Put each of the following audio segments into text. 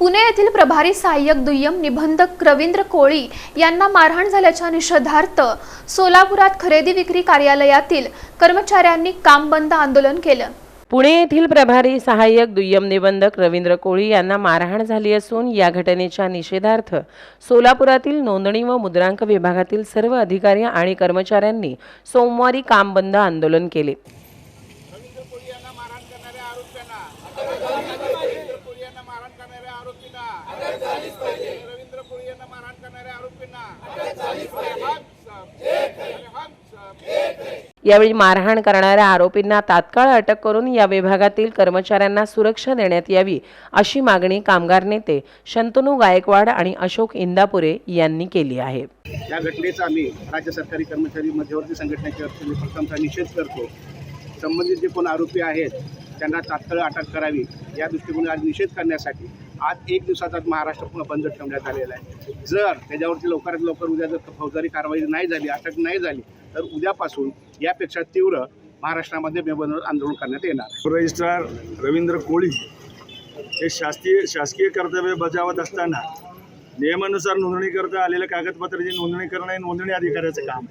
पुणे येथील प्रभारी सहाय्यक दुय्यम निबंधक रवींद्र कोळी यांना मारहाण झाल्याच्या निषेधार्थ सोलापुरात खरेदी विक्री कार्यालयातील कर्मचाऱ्यांनी काम बंद आंदोलन केलं। पुणे येथील प्रभारी सहाय्यक दुय्यम निबंधक रवींद्र कोळी यांना मारहाण झाली असून या घटनेच्या निषेधार्थ सोलापुरातील नोंदणी व मुद्रांक विभागातील सर्व अधिकारी आणि कर्मचाऱ्यांनी सोमवारी काम बंद आंदोलन केले। यावेळी मारहाण करणाऱ्या आरोपींना तात्काळ अटक करून या विभागातील कर्मचाऱ्यांना सुरक्षा देण्यात यावी अशी मागणी कामगार नेते शंतनू गायकवाड आणि अशोक इंदापुरे यांनी केली आहे। या घटनेचा आम्ही राज्य सरकारी कर्मचारी मध्यवर्ती संघटनेच्या वतीने प्रथमतः निषेध करतो। संबंधित जे कोण आरोपी आहेत त्यांना तात्काळ अटक करावी या दृष्टिकोनातून आज निषेध करण्यासाठी आज एक दिवसाचा महाराष्ट्र पुन्हा बंद ठेवण्यात आलेला आहे। जर त्याच्यावरती लवकरात लवकर उद्या जर फौजदारी कारवाई नाही झाली, अटक नाही झाली तर उद्यापासून यापेक्षा तीव्र महाराष्ट्रामध्ये बेबंद आंदोलन करण्यात येणार। रजिस्ट्रार रवींद्र कोळी हे शासकीय कर्तव्य बजावत असताना नियमानुसार नोंदणी करता आलेल्या कागदपत्राची नोंदणी करणं हे नोंदणी अधिकाऱ्याचं काम,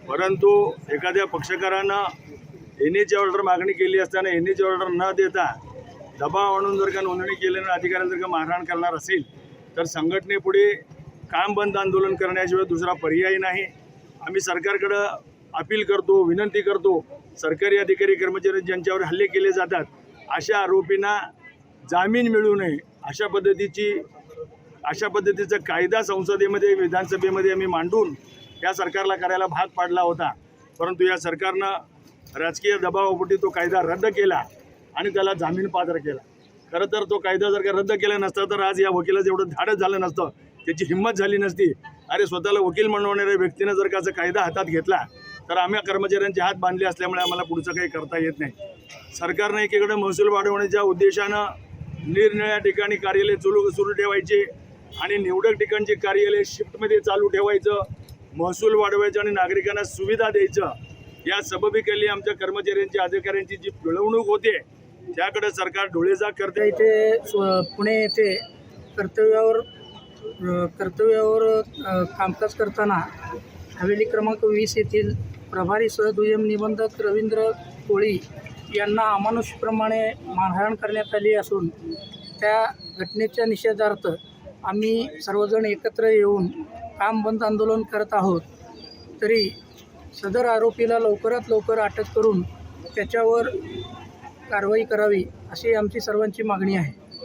परंतु एखाद्या पक्षकारानं एनएची ऑर्डर मागणी केली असताना एनएची ऑर्डर न देता दबाव आणून जर का नोंदणी केल्यानं अधिकाऱ्यांना जर का मारहाण करणार असेल तर संघटनेपुढे काम बंद आंदोलन करण्याशिवाय दुसरा पर्याय नाही। आम्ही सरकारकडे अपील करतो, विनंती करतो, सरकारी अधिकारी कर्मचारी ज्यांच्यावर हल्ले केले जातात अशा आरोपींना जामीन मिळू नये अशा पद्धतीचा कायदा संसदेमध्ये विधानसभेमध्ये आम्ही मांडून या सरकारला करायला भाग पाडला होता, परंतु या सरकारनं राजकीय दबावापोटी तो कायदा रद्द केला आणि त्याला जामीन पात्र केला। खरं तर तो कायदा जर का रद्द केला नसता तर आज या वकिलाचं एवढं धाडस झालं नसतं, त्याची हिंमत झाली नसती। अरे स्वतःला वकील म्हणणाऱ्या व्यक्तीनं जर का कायदा हातात घेतला तर आम्ही कर्मचाऱ्यांचे हात बांधले असल्यामुळे आम्हाला पुढचं काही करता येत नाही। सरकारनं एकीकडे महसूल वाढवण्याच्या उद्देशानं निरनिराळ्या ठिकाणी कार्यालय सुरू ठेवायचे आणि निवडक ठिकाणचे कार्यालय शिफ्टमध्ये चालू ठेवायचं, महसूल वाढवायचं आणि नागरिकांना सुविधा द्यायचं। या सबबीखाली आमच्या कर्मचाऱ्यांची अधिकाऱ्यांची जी पिळवणूक होते त्याकडे सरकार डोळेझाक करते। इथे पुणे येथे कर्तव्यावर कामकाज करताना हवेली क्रमांक 20 येथील प्रभारी दुय्यम निबंधक रवींद्र कोळी यांना अमानुषप्रमाणे मारहाण करण्यात आली असून त्या घटनेच्या निषेधार्थ आम्ही सर्वजण एकत्र येऊन काम बंद आंदोलन करत आहोत। तरी सदर आरोपीला लवकरात लवकर अटक करून त्याच्यावर कारवाई करावी अशी आमची सर्वांची मागणी आहे।